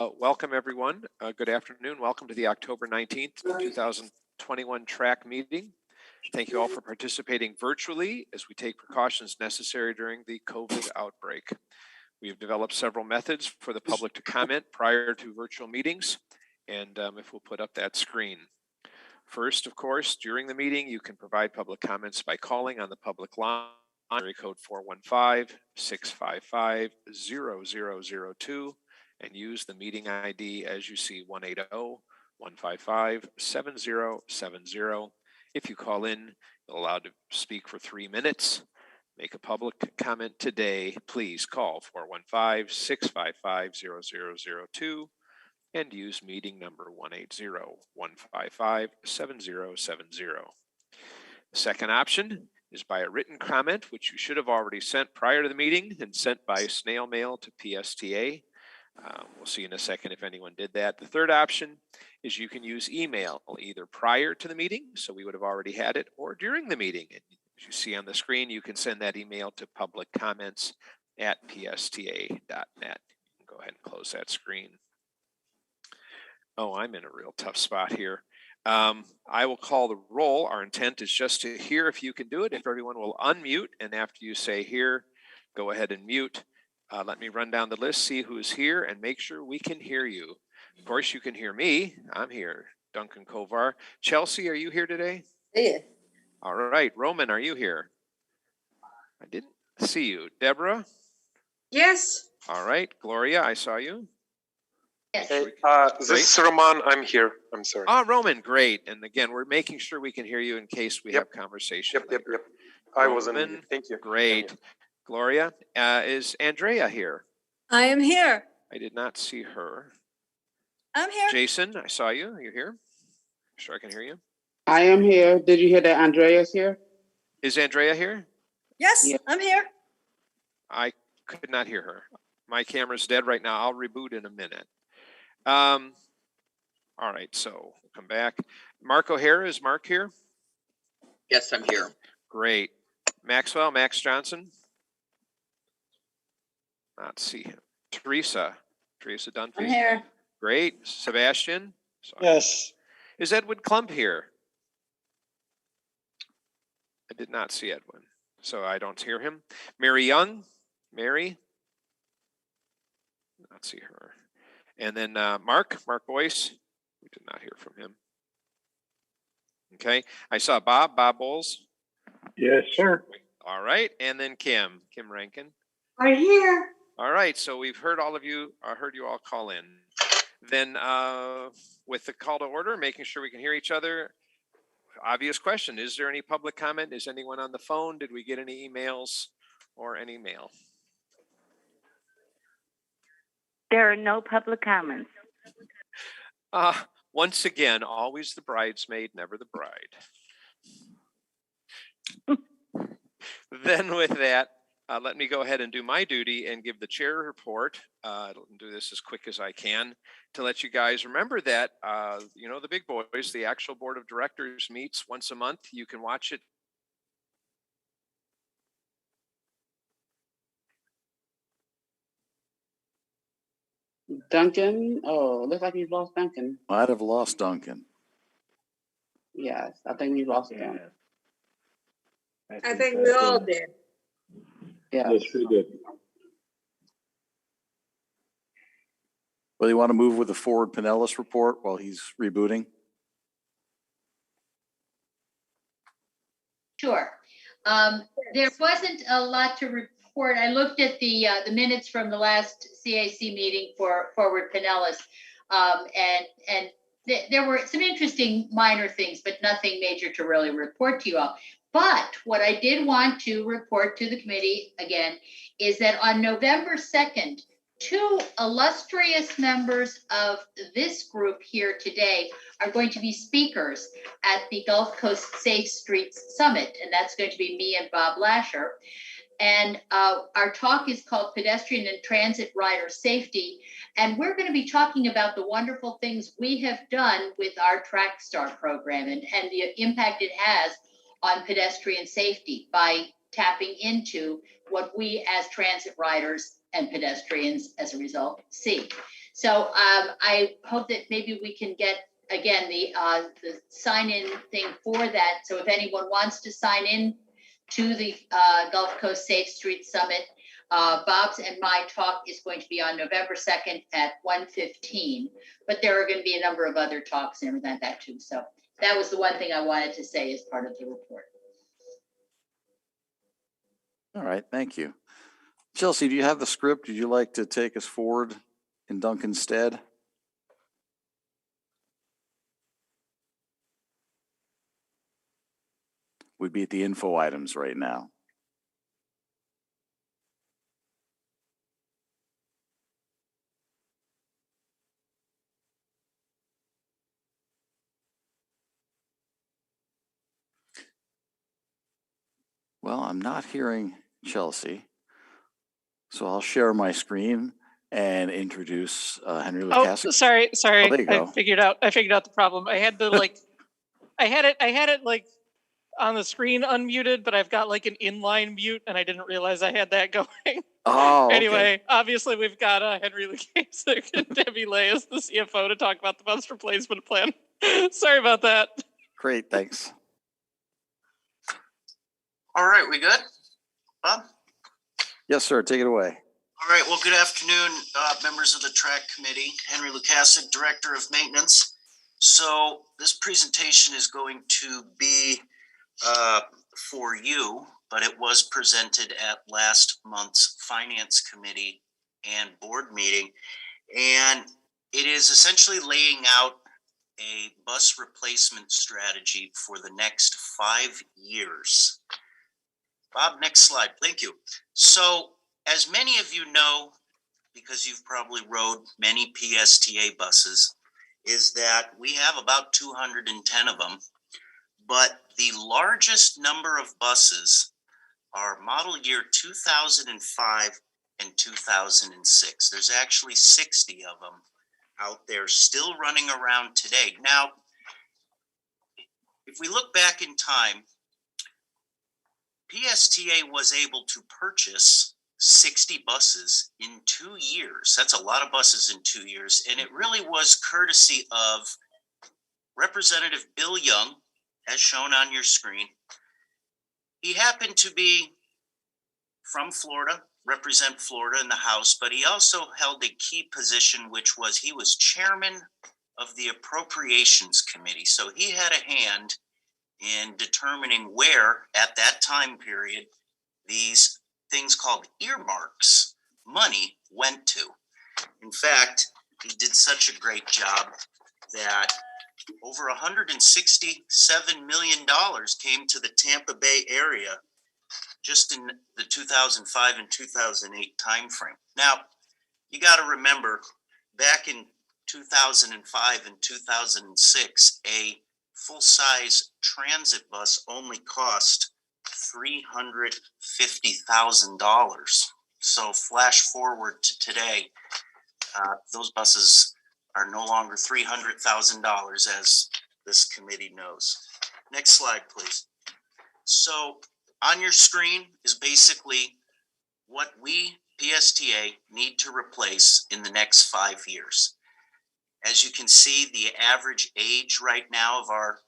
Welcome, everyone. Good afternoon. Welcome to the October 19th, 2021 TRAC meeting. Thank you all for participating virtually as we take precautions necessary during the COVID outbreak. We have developed several methods for the public to comment prior to virtual meetings, and if we'll put up that screen. First, of course, during the meeting, you can provide public comments by calling on the public line, area code 415-655-0002, and use the meeting ID as you see 180-155-7070. If you call in, you're allowed to speak for 3 minutes. Make a public comment today. Please call 415-655-0002 and use meeting number 180-155-7070. The second option is by a written comment, which you should have already sent prior to the meeting and sent by snail mail to PSTA. We'll see in a second if anyone did that. The third option is you can use email either prior to the meeting, so we would have already had it, or during the meeting. And as you see on the screen, you can send that email to publiccomments@psta.net. Go ahead and close that screen. Oh, I'm in a real tough spot here. I will call the roll. Our intent is just to hear if you can do it, if everyone will unmute, and after you say here, go ahead and mute. Let me run down the list, see who's here, and make sure we can hear you. Of course, you can hear me. I'm here, Duncan Kovar. Chelsea, are you here today? Yeah. All right. Roman, are you here? I didn't see you. Deborah? Yes. All right. Gloria, I saw you. Yes. Hey, this is Roman. I'm here. I'm sorry. Roman, great. And again, we're making sure we can hear you in case we have conversation. Yep. I wasn't. Roman, thank you. Great. Gloria, is Andrea here? I am here. I did not see her. I'm here. Jason, I saw you. Are you here? Sure, I can hear you. I am here. Did you hear that Andrea's here? Is Andrea here? Yes, Yeah. I'm here. I could not hear her. My camera's dead right now. I'll reboot in a minute. All right, so we'll come back. Mark O'Hara, is Mark here? Yes, I'm here. Great. Max Johnson? Not see him. Teresa Dunphy? I'm here. Great. Sebastian? Sorry. Yes. Is Edwin Klump here? I did not see Edwin, so I don't hear him. Mary Young? Mary? Not see her. And then Mark Boyce? We did not hear from him. Okay. I saw Bob Bowles. Yes, sir. All right. And then Kim Rankin. I'm here. All right, so we've heard all of you, heard you all call in. Then with the call to order, making sure we can hear each other, obvious question, is there any public comment? Is anyone on the phone? Did we get any emails or any mail? There are no public comments. Once again, always the bridesmaid, never the bride. Then with that, let me go ahead and do my duty and give the chair report. I'll do this as quick as I can to let you guys remember that, the big boys, the actual board of directors meets once a month. You can watch it. Duncan? Oh, looks like we've lost Duncan. Might have lost Duncan. Yes, I think we've lost him. I think we all did. Yeah. Yes, we did. Well, you want to move with the Forward Pinellas report while he's rebooting? Sure. There wasn't a lot to report. I looked at the minutes from the last CAC meeting for Forward Pinellas, and there were some interesting minor things, but nothing major to really report to you all. But what I did want to report to the committee again is that on November 2nd, 2 illustrious members of this group here today are going to be speakers at the Gulf Coast Safe Streets Summit, and that's going to be me and Bob Lasher. And our talk is called Pedestrian and Transit Rider Safety, and we're going to be talking about the wonderful things we have done with our TRAC Star program and the impact it has on pedestrian safety by tapping into what we as transit riders and pedestrians as a result, C. So I hope that maybe we can get, again, the sign-in thing for that. So if anyone wants to sign in to the Gulf Coast Safe Street Summit, Bob's and my talk is going to be on November 2nd at 1:15, but there are going to be a number of other talks and everything like that too. So that was the one thing I wanted to say as part of the report. All right, thank you. Chelsea, do you have the script? Would you like to take us forward in Duncan's stead? We'd be at the info items right now. Well, I'm not hearing Chelsea, so I'll share my screen and introduce Henry Oh, Lukasik. sorry. Oh, there you go. I figured out the problem. I had to I had it like on the screen unmuted, but I've got like an inline mute, and I didn't realize I had that going. Oh, okay. Anyway, obviously we've got Henry Lukasik and Debbie Lay as the CFO to talk about the bus replacement plan. Sorry about that. Great, thanks. All right, we good? Bob? Yes, sir, take it away. All right, well, good afternoon, members of the TRAC Committee. Henry Lukasik, Director of Maintenance. So this presentation is going to be for you, but it was presented at last month's Finance Committee and Board meeting. And it is essentially laying out a bus replacement strategy for the next 5 years. Bob, next slide. Thank you. So, as many of you know, because you've probably rode many PSTA buses, is that we have about 210 of them, but the largest number of buses are model year 2005 and 2006. There's actually 60 of them out there still running around today. Now, if we look back in time, PSTA was able to purchase 60 buses in 2 years. That's a lot of buses in 2 years. And it really was courtesy of Representative Bill Young, as shown on your screen. He happened to be from Florida, represent Florida in the House, but he also held a key position, which was he was chairman of the Appropriations Committee. So he had a hand in determining where, at that time period, these things called earmarks, money, went to. In fact, he did such a great job that over $167 million came to the Tampa Bay area just in the 2005 and 2008 timeframe. Now, you got to remember, back in 2005 and 2006, a full-size transit bus only cost $350,000. So flash forward to today, those buses are no longer $300,000, as this committee knows. Next slide, please. So on your screen is basically what we, PSTA, need to replace in the next 5 years. As you can see, the average age right now of our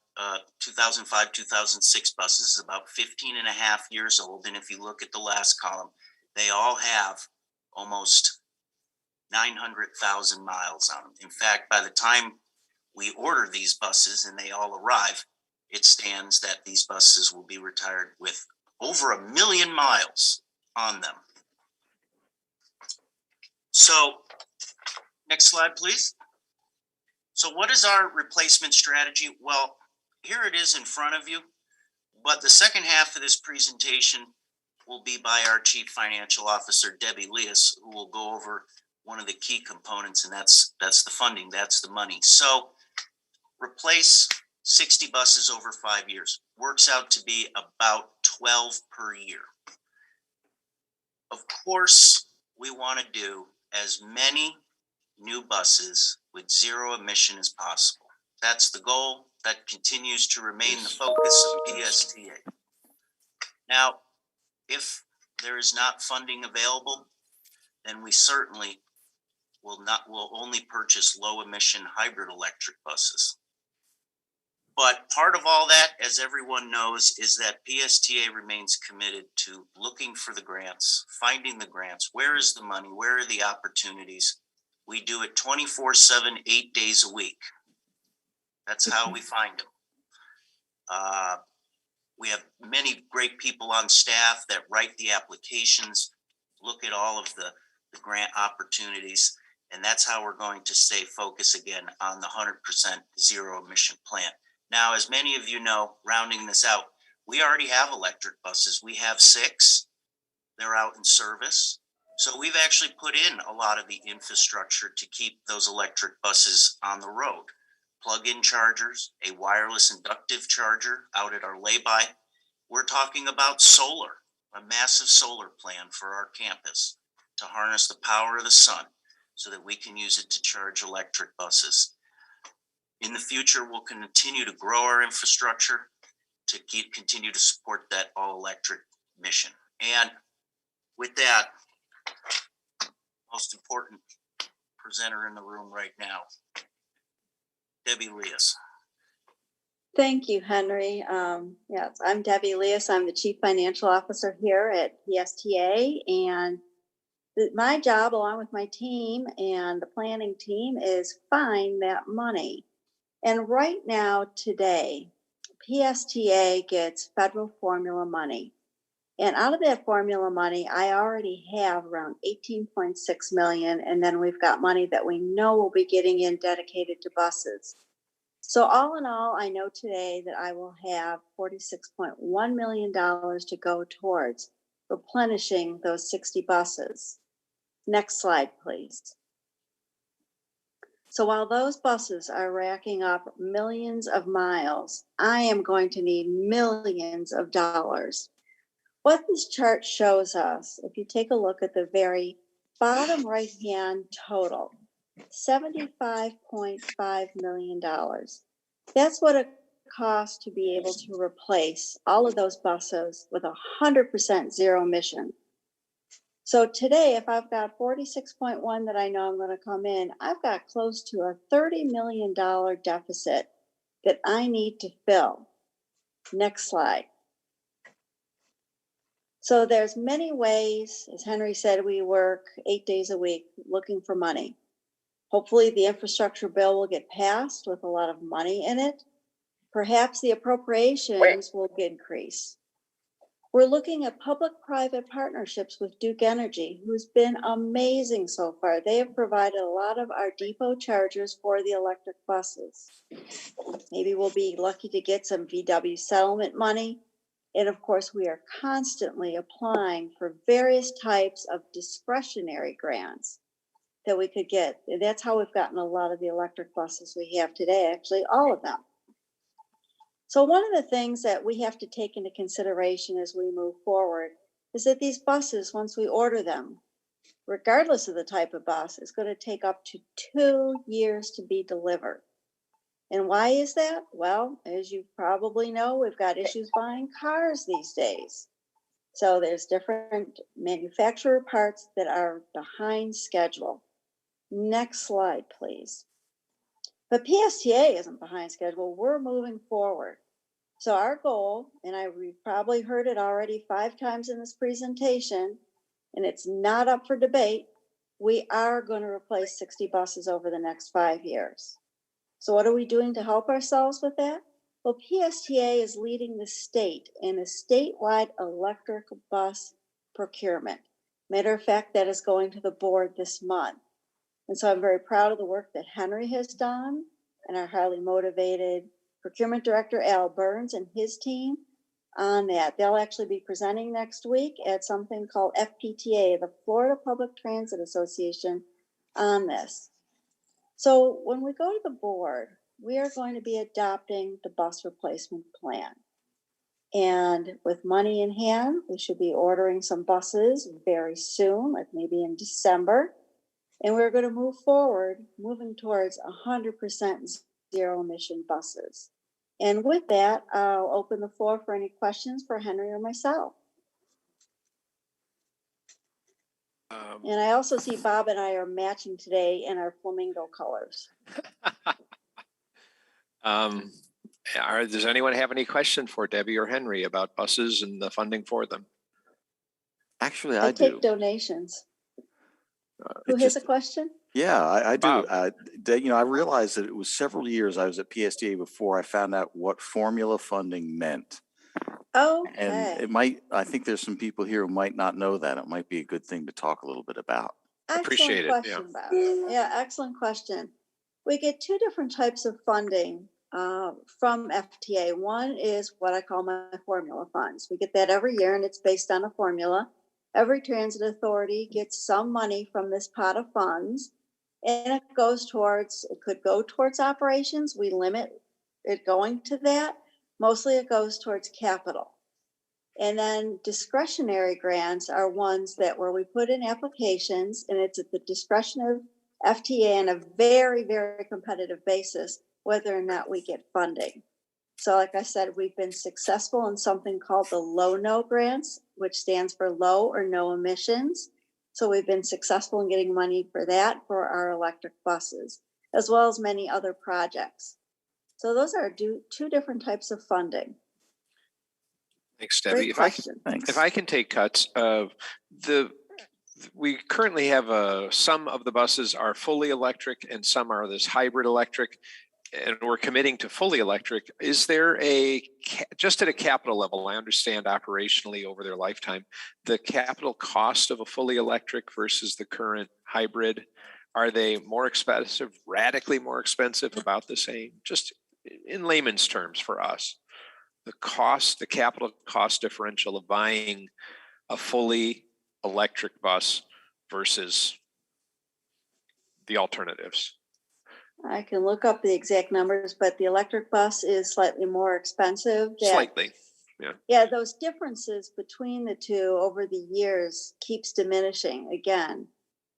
2005, 2006 buses is about 15 and a half years old. And if you look at the last column, they all have almost 900,000 miles on them. In fact, by the time we order these buses and they all arrive, it stands that these buses will be retired with over 1 million miles on them. So, next slide, please. So what is our replacement strategy? Well, here it is in front of you, but the second half of this presentation will be by our Chief Financial Officer, Debbie Leas, who will go over one of the key components, and that's the funding, that's the money. So replace 60 buses over 5 years. Works out to be about 12 per year. Of course, we want to do as many new buses with zero emission as possible. That's the goal. That continues to remain the focus of PSTA. Now, if there is not funding available, then we certainly will only purchase low emission hybrid electric buses. But part of all that, as everyone knows, is that PSTA remains committed to looking for the grants, finding the grants. Where is the money? Where are the opportunities? We do it 24/7, 8 days a week. That's how we find them. We have many great people on staff that write the applications, look at all of the grant opportunities, and that's how we're going to stay focused again on the 100% zero emission plant. Now, as many of you know, rounding this out, we already have electric buses. We have 6. They're out in service. So we've actually put in a lot of the infrastructure to keep those electric buses on the road. Plug-in chargers, a wireless inductive charger out at our lay-by. We're talking about solar, a massive solar plan for our campus to harness the power of the sun so that we can use it to charge electric buses. In the future, we'll continue to grow our infrastructure to continue to support that all-electric mission. And with that, most important presenter in the room right now, Debbie Leas. Thank you, Henry. Yes, I'm Debbie Leas. I'm the Chief Financial Officer here at PSTA, and my job, along with my team and the planning team, is find that money. And right now, today, PSTA gets federal formula money. And out of that formula money, I already have around 18.6 million. And then we've got money that we know we'll be getting in dedicated to buses. So all in all, I know today that I will have $46.1 million to go towards replenishing those 60 buses. Next slide, please. So while those buses are racking up millions of miles, I am going to need millions of dollars. What this chart shows us, if you take a look at the very bottom right-hand total, $75.5 million. That's what it costs to be able to replace all of those buses with 100% zero emission. So today, if I've got 46.1 that I know I'm going to come in, I've got close to a $30 million deficit that I need to fill. Next slide. So there's many ways, as Henry said, we work 8 days a week looking for money. Hopefully the infrastructure bill will get passed with a lot of money in it. Perhaps the appropriations will increase. We're looking at public-private partnerships with Duke Energy, who's been amazing so far. They have provided a lot of our depot chargers for the electric buses. Maybe we'll be lucky to get some VW settlement money. And of course, we are constantly applying for various types of discretionary grants that we could get. And that's how we've gotten a lot of the electric buses we have today, actually, all of them. So one of the things that we have to take into consideration as we move forward is that these buses, once we order them, regardless of the type of bus, is going to take up to 2 years to be delivered. And why is that? Well, as you probably know, we've got issues buying cars these days. So there's different manufacturer parts that are behind schedule. Next slide, please. But PSTA isn't behind schedule. We're moving forward. So our goal, and we've probably heard it already 5 times in this presentation, and it's not up for debate, we are going to replace 60 buses over the next 5 years. So what are we doing to help ourselves with that? Well, PSTA is leading the state in a statewide electric bus procurement. Matter of fact, that is going to the board this month. And so I'm very proud of the work that Henry has done and our highly motivated procurement director, Al Burns, and his team on that. They'll actually be presenting next week at something called FPTA, the Florida Public Transit Association, on this. So when we go to the board, we are going to be adopting the bus replacement plan. And with money in hand, we should be ordering some buses very soon, like maybe in December. And we're going to move forward, moving towards 100% zero emission buses. And with that, I'll open the floor for any questions for Henry or myself. And I also see Bob and I are matching today in our flamingo colors. Does anyone have any question for Debbie or Henry about buses and the funding for them? Actually, I I do. take donations. Who It has just- a question? Yeah, I do. Bob. I realized that it was several years I was at PSDA before I found out what formula funding meant. And Okay. I think there's some people here who might not know that. It might be a good thing to talk a little bit about. Appreciate Excellent it, yeah. question, Bob. Yeah, excellent question. We get two different types of funding from FTA. One is what I call my formula funds. We get that every year, and it's based on a formula. Every transit authority gets some money from this pot of funds, and it could go towards operations. We limit it going to that. Mostly it goes towards capital. And then discretionary grants are ones where we put in applications, and it's at the discretion of FTA on a very, very competitive basis, whether or not we get funding. So like I said, we've been successful in something called the low-no grants, which stands for low or no emissions. So we've been successful in getting money for that for our electric buses, as well as many other projects. So those are two different types of funding. Thanks, Debbie. Great question. If I can take cuts, we currently have some of the buses are fully electric and some are this hybrid electric, and we're committing to fully electric. Is there just at a capital level, I understand operationally over their lifetime, the capital cost of a fully electric versus the current hybrid, are they more expensive, radically more expensive, about the same? Just in layman's terms for us, the capital cost differential of buying a fully electric bus versus the alternatives. I can look up the exact numbers, but the electric bus is slightly more expensive. Slightly, yeah. Yeah, those differences between the two over the years keeps diminishing. Again,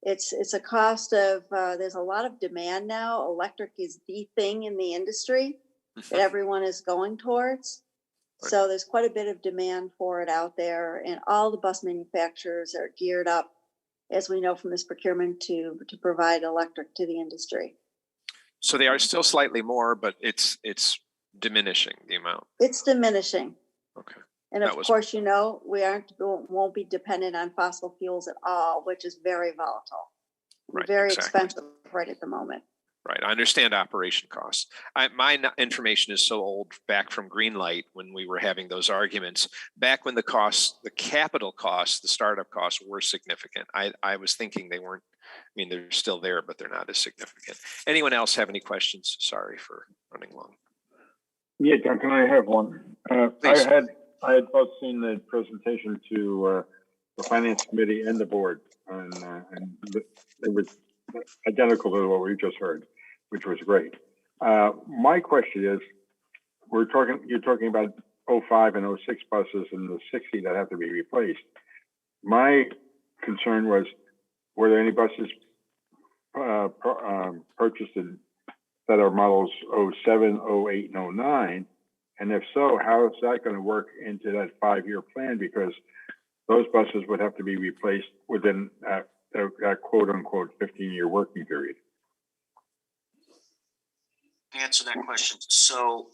it's a cost of, there's a lot of demand now. Electric is the thing in the industry that everyone is going towards. Right. So there's quite a bit of demand for it out there, and all the bus manufacturers are geared up, as we know from this procurement, to provide electric to the industry. So they are still slightly more, but it's diminishing the amount. It's diminishing. Okay. And of course, we won't be dependent on fossil fuels at all, which is very volatile. Right, very exactly. expensive right at the moment. Right. I understand operation costs. My information is so old, back from Greenlight when we were having those arguments, back when the capital costs, the startup costs were significant. I was thinking they weren't, they're still there, but they're not as significant. Anyone else have any questions? Sorry for running long. Yeah, John, can I have one? Please. I had both seen the presentation to the Finance Committee and the board, and it was identical to what we just heard, which was great. My question is, you're talking about 05 and 06 buses and the 60 that have to be replaced. My concern was, were there any buses purchased that are models 07, 08, and 09? And if so, how is that going to work into that 5-year plan? Because those buses would have to be replaced within that quote unquote 15-year working period. Answer that question. So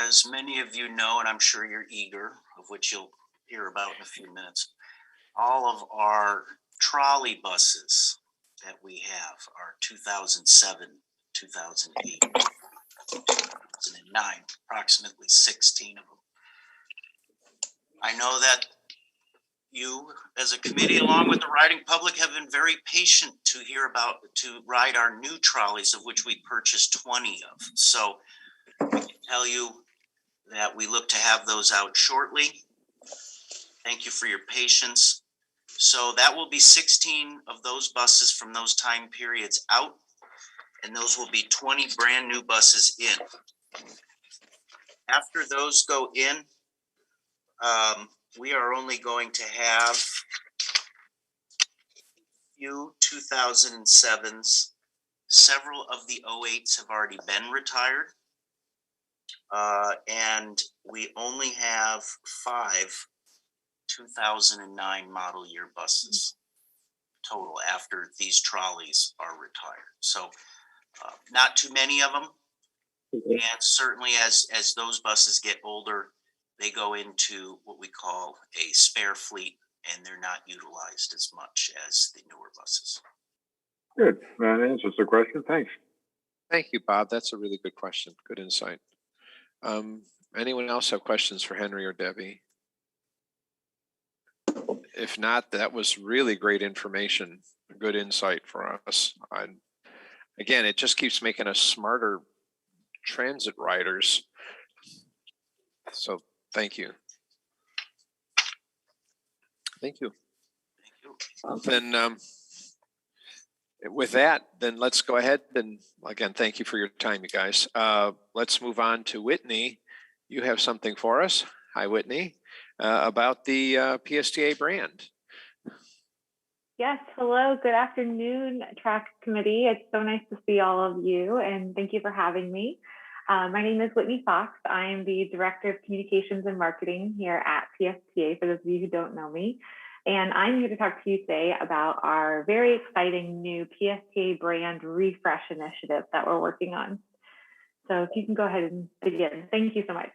as many of you know, and I'm sure you're eager, of which you'll hear about in a few minutes, all of our trolley buses that we have are 2007, 2008, 2009, approximately 16 of them. I know that you, as a committee, along with the riding public, have been very patient to ride our new trolleys, of which we purchased 20 of. So I can tell you that we look to have those out shortly. Thank you for your patience. So that will be 16 of those buses from those time periods out, and those will be 20 brand new buses in. After those go in, we are only going to have few 2007s. Several of the 08s have already been retired. And we only have 5 2009 model year buses. total after these trolleys are retired. So not too many of them. And certainly as those buses get older, they go into what we call a spare fleet, and they're not utilized as much as the newer buses. Good. That answers the question. Thanks. Thank you, Bob. That's a really good question. Good insight. Anyone else have questions for Henry or Debbie? If not, that was really great information, good insight for us. Again, it just keeps making us smarter transit riders. So thank you. Thank you. Then with that, then let's go ahead and again, thank you for your time, you guys. Let's move on to Whitney. You have something for us. Hi, Whitney, about the PSTA brand. Yes, hello, good afternoon, TRAC Committee. It's so nice to see all of you, and thank you for having me. My name is Whitney Fox. I am the Director of Communications and Marketing here at PSTA, for those of you who don't know me. And I'm here to talk to you today about our very exciting new PSTA brand refresh initiative that we're working on. So if you can go ahead and begin. Thank you so much.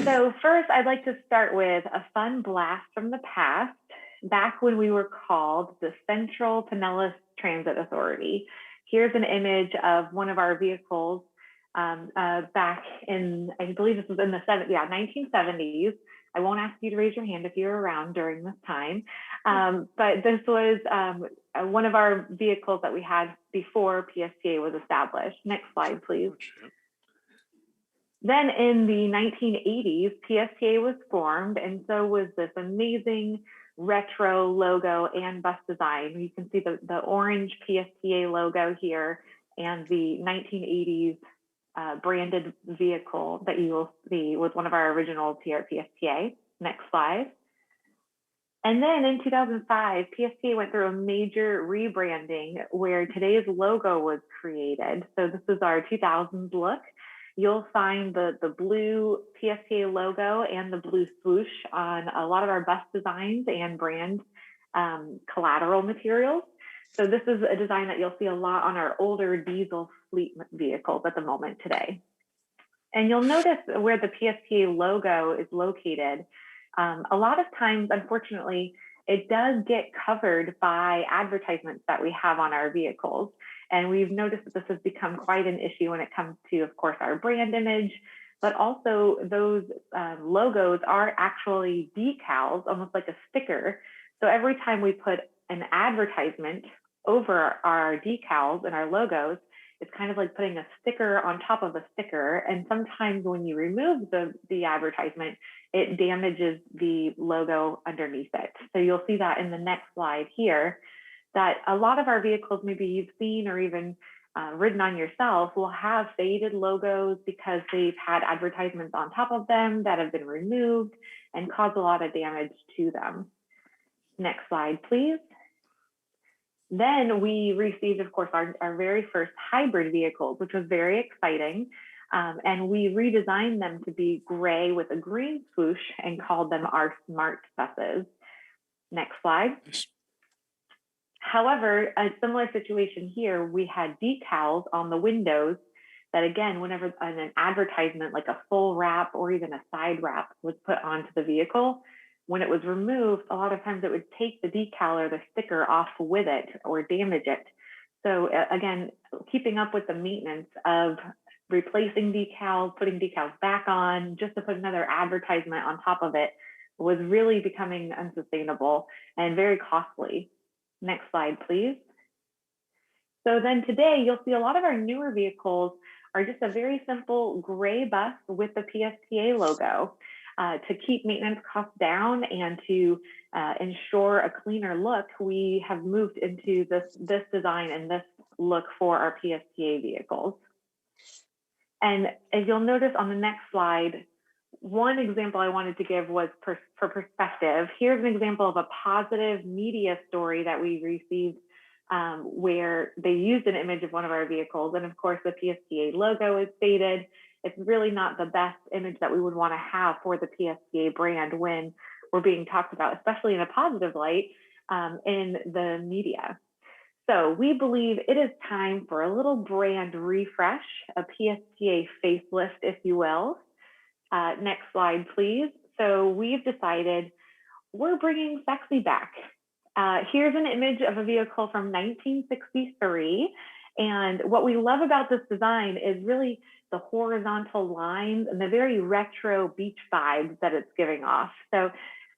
So first, I'd like to start with a fun blast from the past, back when we were called the Central Pinellas Transit Authority. Here's an image of one of our vehicles back in, I believe this was in the 1970s. I won't ask you to raise your hand if you were around during this time, but this was one of our vehicles that we had before PSTA was established. Next slide, please. Then in the 1980s, PSTA was formed, and so was this amazing retro logo and bus design. You can see the orange PSTA logo here and the 1980s branded vehicle that you will see was one of our originals here at PSTA. Next slide. And then in 2005, PSTA went through a major rebranding where today's logo was created. So this is our 2000s look. You'll find the blue PSTA logo and the blue swoosh on a lot of our bus designs and brand collateral materials. So this is a design that you'll see a lot on our older diesel fleet vehicles at the moment today. And you'll notice where the PSTA logo is located. A lot of times, unfortunately, it does get covered by advertisements that we have on our vehicles. And we've noticed that this has become quite an issue when it comes to, of course, our brand image, but also those logos are actually decals, almost like a sticker. So every time we put an advertisement over our decals and our logos, it's kind of like putting a sticker on top of a sticker. And sometimes when you remove the advertisement, it damages the logo underneath it. So you'll see that in the next slide here, that a lot of our vehicles, maybe you've seen or even ridden on yourself, will have faded logos because they've had advertisements on top of them that have been removed and caused a lot of damage to them. Next slide, please. Then we received, of course, our very first hybrid vehicles, which was very exciting. And we redesigned them to be gray with a green swoosh and called them our smart buses. Next slide. However, a similar situation here, we had decals on the windows that, again, whenever an advertisement like a full wrap or even a side wrap was put onto the vehicle, when it was removed, a lot of times it would take the decal or the sticker off with it or damage it. So again, keeping up with the maintenance of replacing decals, putting decals back on just to put another advertisement on top of it was really becoming unsustainable and very costly. Next slide, please. So then today you'll see a lot of our newer vehicles are just a very simple gray bus with the PSTA logo. To keep maintenance costs down and to ensure a cleaner look, we have moved into this design and this look for our PSTA vehicles. And as you'll notice on the next slide, one example I wanted to give was for perspective. Here's an example of a positive media story that we received where they used an image of one of our vehicles. And of course, the PSTA logo is faded. It's really not the best image that we would want to have for the PSTA brand when we're being talked about, especially in a positive light. in the media. So we believe it is time for a little brand refresh, a PSTA facelift, if you will. Next slide, please. So we've decided we're bringing sexy back. Here's an image of a vehicle from 1963. And what we love about this design is really the horizontal lines and the very retro beach vibes that it's giving off. So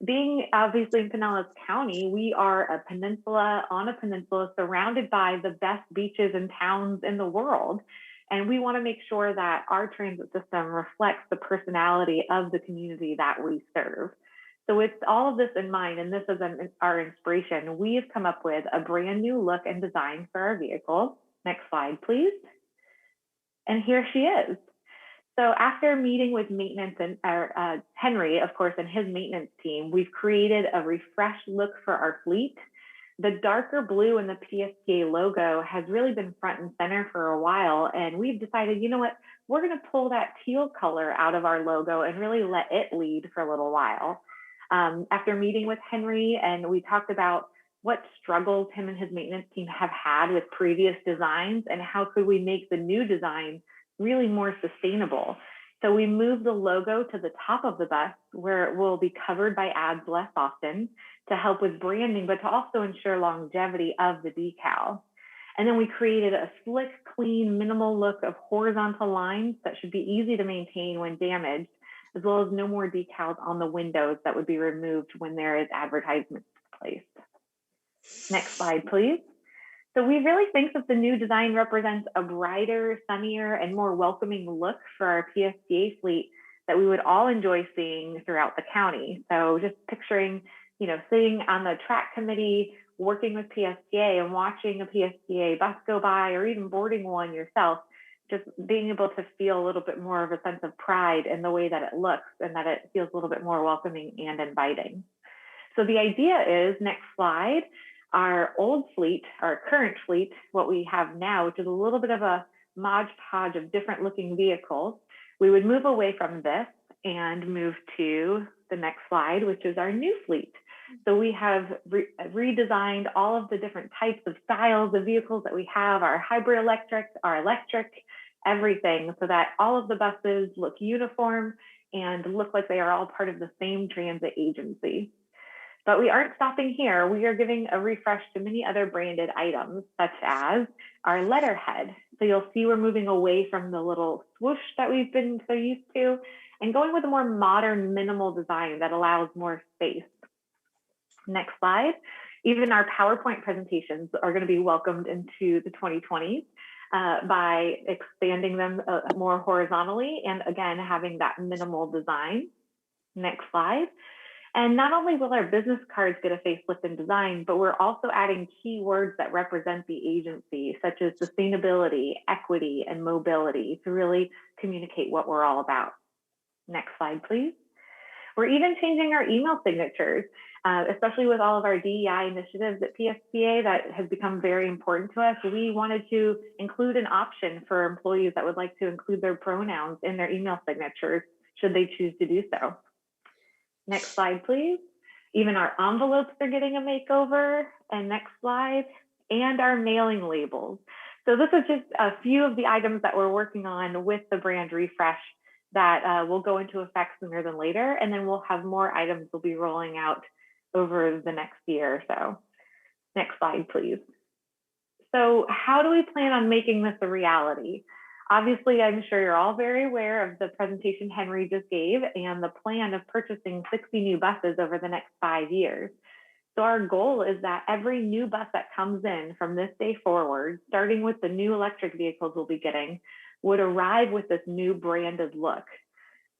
being obviously in Pinellas County, we are a peninsula on a peninsula surrounded by the best beaches and towns in the world. And we want to make sure that our transit system reflects the personality of the community that we serve. So with all of this in mind, and this is our inspiration, we have come up with a brand new look and design for our vehicle. Next slide, please. And here she is. So after meeting with maintenance and Henry, of course, and his maintenance team, we've created a refreshed look for our fleet. The darker blue in the PSTA logo has really been front and center for a while. And we've decided, you know what, we're going to pull that teal color out of our logo and really let it lead for a little while. After meeting with Henry, and we talked about what struggles him and his maintenance team have had with previous designs and how could we make the new design really more sustainable. So we moved the logo to the top of the bus where it will be covered by ads less often to help with branding, but to also ensure longevity of the decal. And then we created a slick, clean, minimal look of horizontal lines that should be easy to maintain when damaged, as well as no more decals on the windows that would be removed when there is advertisements placed. Next slide, please. So we really think that the new design represents a brighter, sunnier, and more welcoming look for our PSTA fleet that we would all enjoy seeing throughout the county. So just picturing, you know, sitting on the TRAC committee, working with PSTA and watching a PSTA bus go by, or even boarding one yourself, just being able to feel a little bit more of a sense of pride in the way that it looks and that it feels a little bit more welcoming and inviting. So the idea is, next slide, our old fleet, our current fleet, what we have now, which is a little bit of a modge podge of different looking vehicles, we would move away from this and move to the next slide, which is our new fleet. So we have redesigned all of the different types of styles of vehicles that we have, our hybrid electric, our electric, everything, so that all of the buses look uniform and look like they are all part of the same transit agency. But we aren't stopping here. We are giving a refresh to many other branded items, such as our letterhead. So you'll see we're moving away from the little swoosh that we've been so used to and going with a more modern, minimal design that allows more space. Next slide. Even our PowerPoint presentations are going to be welcomed into the 2020s by expanding them more horizontally and, again, having that minimal design. Next slide. And not only will our business cards get a facelift in design, but we're also adding keywords that represent the agency, such as sustainability, equity, and mobility, to really communicate what we're all about. Next slide, please. We're even changing our email signatures, especially with all of our DEI initiatives at PSTA that has become very important to us. We wanted to include an option for employees that would like to include their pronouns in their email signatures, should they choose to do so. Next slide, please. Even our envelopes are getting a makeover. And next slide. And our mailing labels. So this is just a few of the items that we're working on with the brand refresh that will go into effect sooner than later. And then we'll have more items we'll be rolling out over the next year or so. Next slide, please. So how do we plan on making this a reality? Obviously, I'm sure you're all very aware of the presentation Henry just gave and the plan of purchasing 60 new buses over the next 5 years. So our goal is that every new bus that comes in from this day forward, starting with the new electric vehicles we'll be getting, would arrive with this new branded look.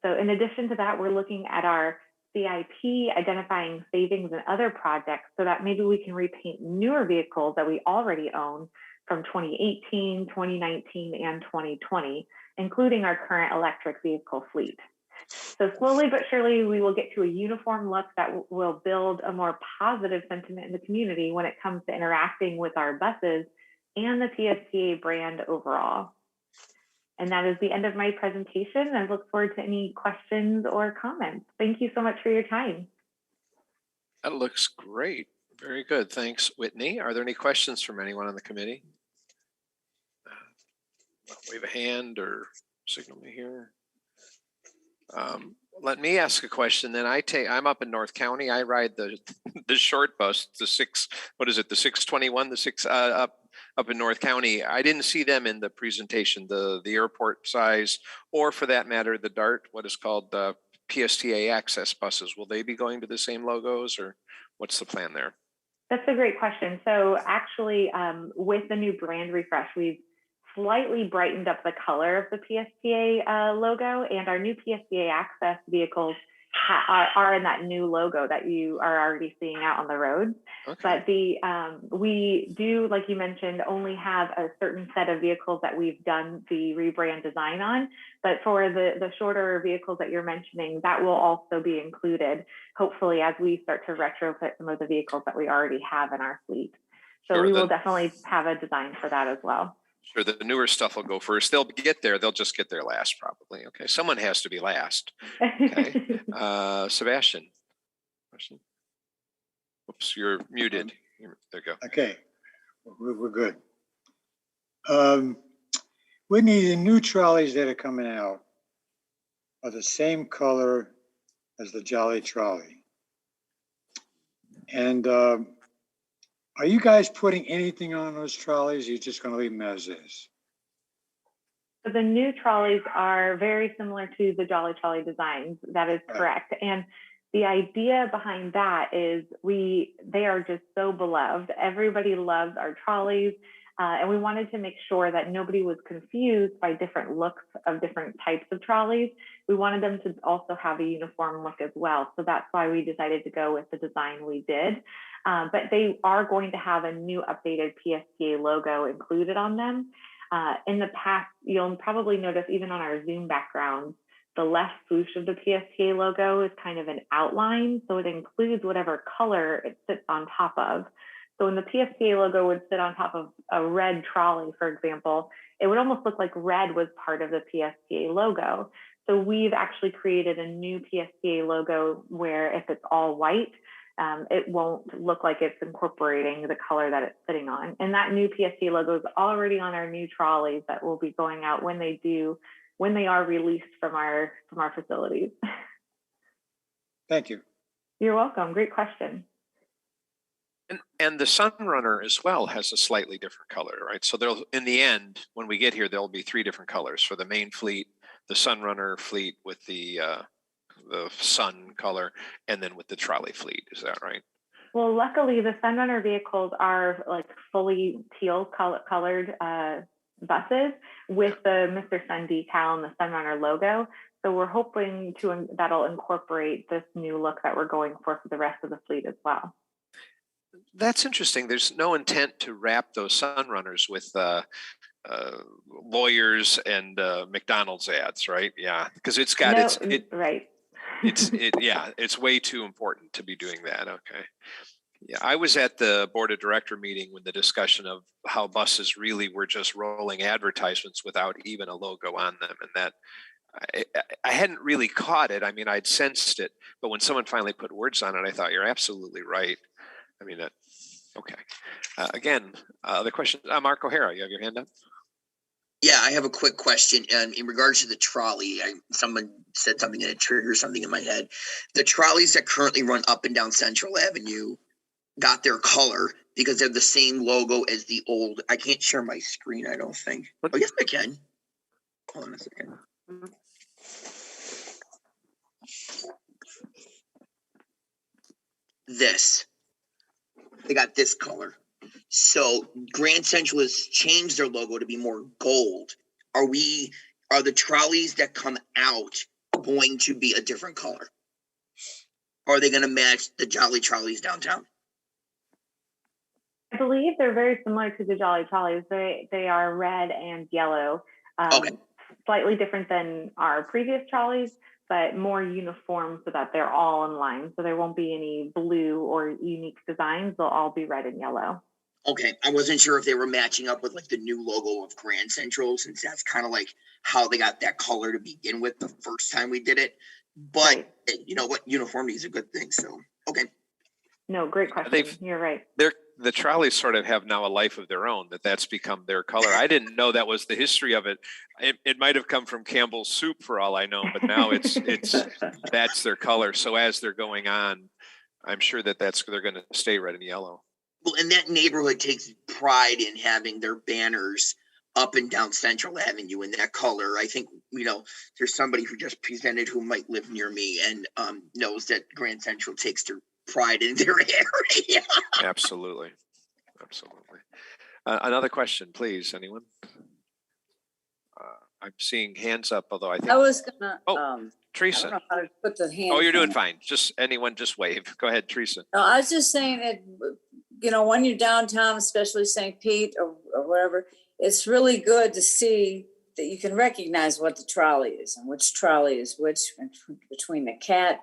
So in addition to that, we're looking at our CIP, identifying savings and other projects so that maybe we can repaint newer vehicles that we already own from 2018, 2019, and 2020, including our current electric vehicle fleet. So slowly but surely, we will get to a uniform look that will build a more positive sentiment in the community when it comes to interacting with our buses and the PSTA brand overall. And that is the end of my presentation. I look forward to any questions or comments. Thank you so much for your time. That looks great. Very good. Thanks, Whitney. Are there any questions from anyone on the committee? Wave a hand or signal me here. Let me ask a question. Then I'm up in North County. I ride the short bus, the 621, the 6 up in North County. I didn't see them in the presentation, the airport size, or for that matter, the DART, what is called the PSTA access buses. Will they be going to the same logos, or what's the plan there? That's a great question. So actually, with the new brand refresh, we've slightly brightened up the color of the PSTA logo, and our new PSTA access vehicles are in that new logo that you are already seeing out on the roads. Okay. But we do, like you mentioned, only have a certain set of vehicles that we've done the rebrand design on. But for the shorter vehicles that you're mentioning, that will also be included, hopefully, as we start to retrofit some of the vehicles that we already have in our fleet. So sure, we will definitely have a design for that as well. Sure, the newer stuff will go first. They'll get there. They'll just get there last, probably. Okay, someone has to be last. Okay, Sebastian. Question? Oops, you're muted. There you go. Okay, we're good. Whitney, the new trolleys that are coming out are the same color as the Jolly Trolley. And are you guys putting anything on those trolleys? Or you're just going to leave them as is? So the new trolleys are very similar to the Jolly Trolley designs. That is correct. And the idea behind that is they are just so beloved. Everybody loves our trolleys. And we wanted to make sure that nobody was confused by different looks of different types of trolleys. We wanted them to also have a uniform look as well. So that's why we decided to go with the design we did. But they are going to have a new updated PSTA logo included on them. In the past, you'll probably notice even on our Zoom backgrounds, the left swoosh of the PSTA logo is kind of an outline. So it includes whatever color it sits on top of. So when the PSTA logo would sit on top of a red trolley, for example, it would almost look like red was part of the PSTA logo. So we've actually created a new PSTA logo where if it's all white, it won't look like it's incorporating the color that it's sitting on. And that new PSTA logo is already on our new trolleys that will be going out when they are released from our facilities. Thank you. You're welcome. Great question. And the Sunrunner as well has a slightly different color, right? So in the end, when we get here, there'll be 3 different colors for the main fleet, the Sunrunner fleet with the sun color, and then with the trolley fleet. Is that right? Well, luckily, the Sunrunner vehicles are like fully teal colored buses with the Mr. Sun decal and the Sunrunner logo. So we're hoping that'll incorporate this new look that we're going for the rest of the fleet as well. That's interesting. There's no intent to wrap those Sunrunners with lawyers and McDonald's ads, right? Yeah, because it's got right. It's way too important to be doing that. Okay. Yeah, I was at the board of director meeting when the discussion of how buses really were just rolling advertisements without even a logo on them, and that I hadn't really caught it. I mean, I'd sensed it, but when someone finally put words on it, I thought, you're absolutely right. I mean, okay. Again, the question, Mark O'Hara, you have your hand up? Yeah, I have a quick question. In regards to the trolley, someone said something and it triggered something in my head. The trolleys that currently run up and down Central Avenue got their color because they're the same logo as the old. I can't share my screen, I don't think. Oh, yes, I can. Hold on a second. They got this color. So Grand Central has changed their logo to be more gold. Are the trolleys that come out going to be a different color? Or are they going to match the Jolly Trolleys downtown? I believe they're very similar to the Jolly Trolleys. They are red and yellow. Okay. Slightly different than our previous trolleys, but more uniform so that they're all in line. So there won't be any blue or unique designs. They'll all be red and yellow. Okay. I wasn't sure if they were matching up with like the new logo of Grand Central, since that's kind of like how they got that color to begin with the first time we did it. But you know what? Uniformity is a good thing. So, okay. No, great question. You're right. The trolleys sort of have now a life of their own, that's become their color. I didn't know that was the history of it. It might have come from Campbell's soup for all I know, but now it's that's their color. So as they're going on, I'm sure they're going to stay red and yellow. Well, and that neighborhood takes pride in having their banners up and down Central Avenue in that color. I think, there's somebody who just presented who might live near me and knows that Grand Central takes their pride in their area. Absolutely. Another question, please. Anyone? I'm seeing hands up, although I think. I was gonna. Teresa. I don't know how to put the hand. Oh, you're doing fine. Just wave. Go ahead, Teresa. No, I was just saying that, when you're downtown, especially St. Pete or wherever, it's really good to see that you can recognize what the trolley is and which trolley is which between the cat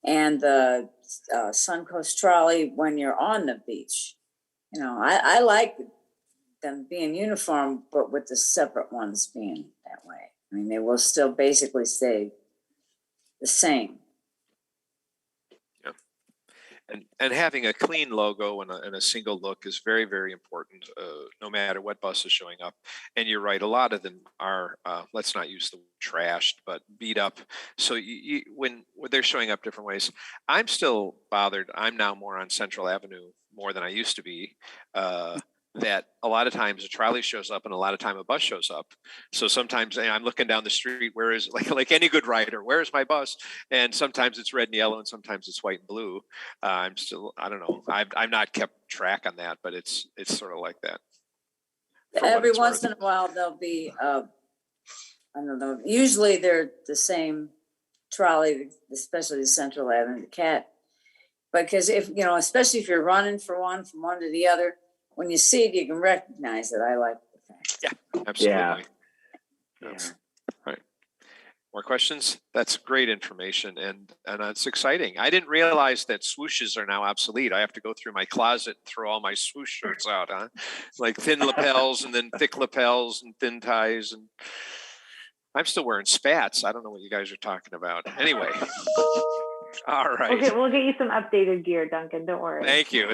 and the Suncoast trolley when you're on the beach. I like them being uniform, but with the separate ones being that way. I mean, they will still basically stay the same. Yeah. And having a clean logo and a single look is very, very important, no matter what bus is showing up. And you're right, a lot of them are, let's not use the word trashed, but beat up. So when they're showing up different ways, I'm still bothered. I'm now more on Central Avenue more than I used to be. That a lot of times a trolley shows up and a lot of time a bus shows up. So sometimes I'm looking down the street, where is like any good rider, where's my bus? And sometimes it's red and yellow and sometimes it's white and blue. I don't know. I've not kept track on that, but it's sort of like that. Every once in a while there'll be, I don't know, usually they're the same trolley, especially the Central Avenue, the cat. Because especially if you're running from one to the other, when you see it, you can recognize it. I like the fact. Yeah, absolutely. Yeah. Right. More questions? That's great information, and it's exciting. I didn't realize that swooshes are now obsolete. I have to go through my closet and throw all my swoosh shirts out, huh? Like thin lapels and then thick lapels and thin ties, and I'm still wearing spats. I don't know what you guys are talking about. Anyway. All right. Okay, we'll get you some updated gear, Duncan. Don't worry. Thank you.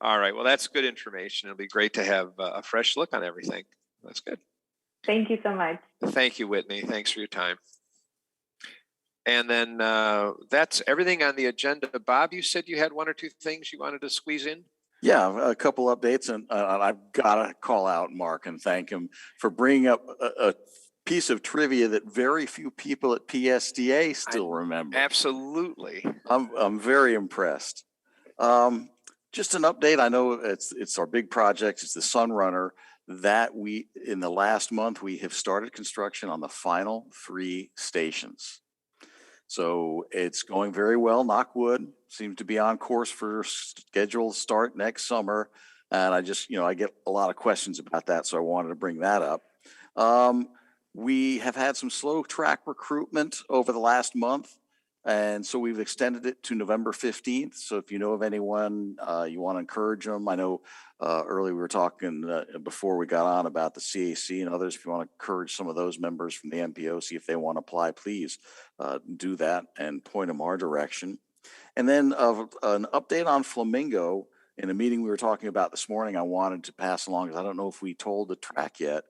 All right. Well, that's good information. It'll be great to have a fresh look on everything. That's good. Thank you so much. Thank you, Whitney. Thanks for your time. And then that's everything on the agenda. Bob, you said you had one or two things you wanted to squeeze in? Yeah, a couple updates. And I've got to call out Mark and thank him for bringing up a piece of trivia that very few people at PSDA still remember. Absolutely. I'm very impressed. Just an update. I know it's our big project. It's the Sunrunner that in the last month, we have started construction on the final 3 stations. So it's going very well, knock wood, seems to be on course for scheduled start next summer. And I just, I get a lot of questions about that. So I wanted to bring that up. We have had some slow track recruitment over the last month. And so we've extended it to November 15th. So if you know of anyone, you want to encourage them. I know earlier we were talking before we got on about the CAC and others. If you want to encourage some of those members from the MPO, see if they want to apply, please do that and point them our direction. And then an update on Flamingo. In a meeting we were talking about this morning, I wanted to pass along, because I don't know if we told the track yet.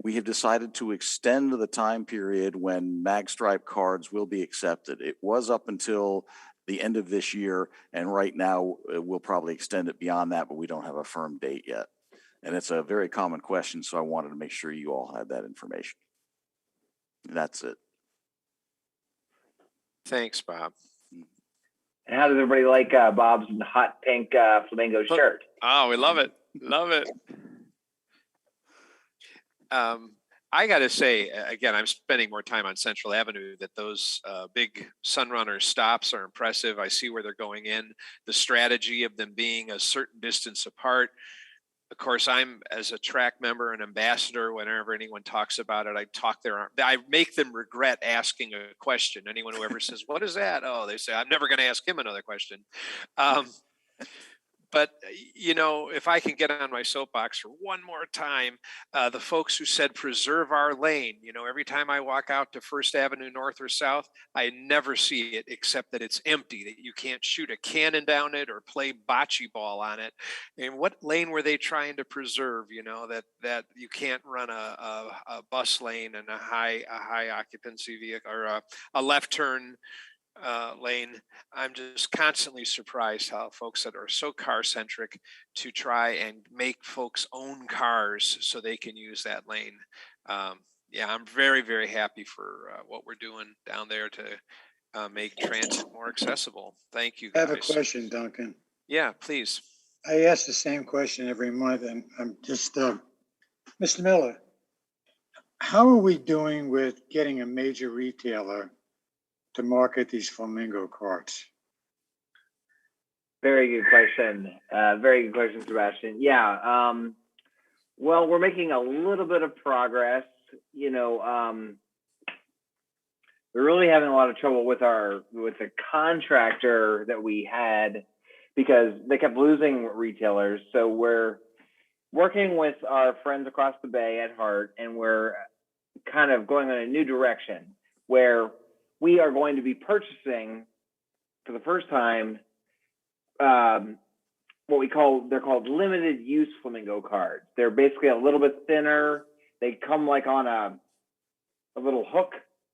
We have decided to extend the time period when MagStripe cards will be accepted. It was up until the end of this year, and right now we'll probably extend it beyond that, but we don't have a firm date yet. And it's a very common question, so I wanted to make sure you all had that information. That's it. Thanks, Bob. And how does everybody like Bob's hot pink flamingo shirt? Oh, we love it. Love it. I got to say, again, I'm spending more time on Central Avenue, that those big Sunrunner stops are impressive. I see where they're going in, the strategy of them being a certain distance apart. Of course, I'm, as a track member and ambassador, whenever anyone talks about it, I make them regret asking a question. Anyone who ever says, what is that? Oh, they say, I'm never going to ask him another question. But, you know, if I can get on my soapbox for one more time, the folks who said preserve our lane, you know, every time I walk out to First Avenue North or South, I never see it except that it's empty, that you can't shoot a cannon down it or play bocce ball on it. And what lane were they trying to preserve, you know, that you can't run a bus lane and a high occupancy vehicle or a left turn lane. I'm just constantly surprised how folks that are so car centric to try and make folks own cars so they can use that lane. Yeah, I'm very, very happy for what we're doing down there to make transit more accessible. Thank you, I guys. have a question, Duncan. Yeah, please. I ask the same question every month, and I'm just, Mr. Miller, how are we doing with getting a major retailer to market these flamingo carts? Very good question. Very good question, Sebastian. Yeah. Well, we're making a little bit of progress. You know, we're really having a lot of trouble with the contractor that we had because they kept losing retailers. So we're working with our friends across the bay at Hart, and we're kind of going in a new direction where we are going to be purchasing for the first time they're called limited use flamingo cards. They're basically a little bit thinner. They come like on a little hook.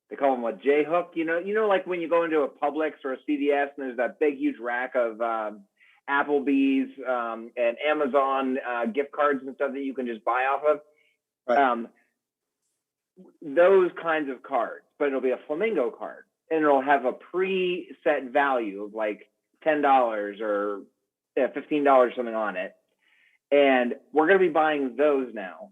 They call them a J hook. You know, like when you go into a Publix or a CVS and there's that big huge rack of Applebee's and Amazon gift cards and stuff that you can just buy off of. Right. Those kinds of cards, but it'll be a flamingo card, and it'll have a preset value of like $10 or $15, something on it. And we're going to be buying those now.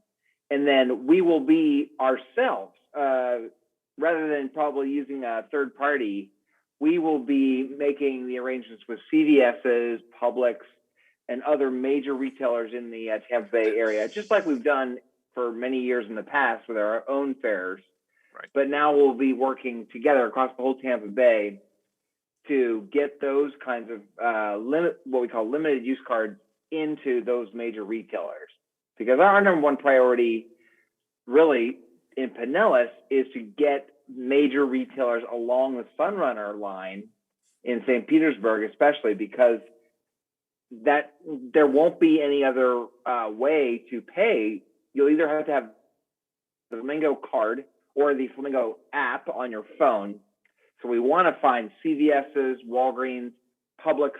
And then we will be ourselves, rather than probably using a third party, we will be making the arrangements with CVS's, Publix, and other major retailers in the Tampa Bay area, just like we've done for many years in the past with our own fairs. Right. But now we'll be working together across the whole Tampa Bay to get those kinds of what we call limited use cards into those major retailers. Because our number one priority really in Pinellas is to get major retailers along the Sunrunner line in St. Petersburg, especially because that there won't be any other way to pay. You'll either have to have the Flamingo card or the Flamingo app on your phone. So we want to find CVS's, Walgreens, Publix,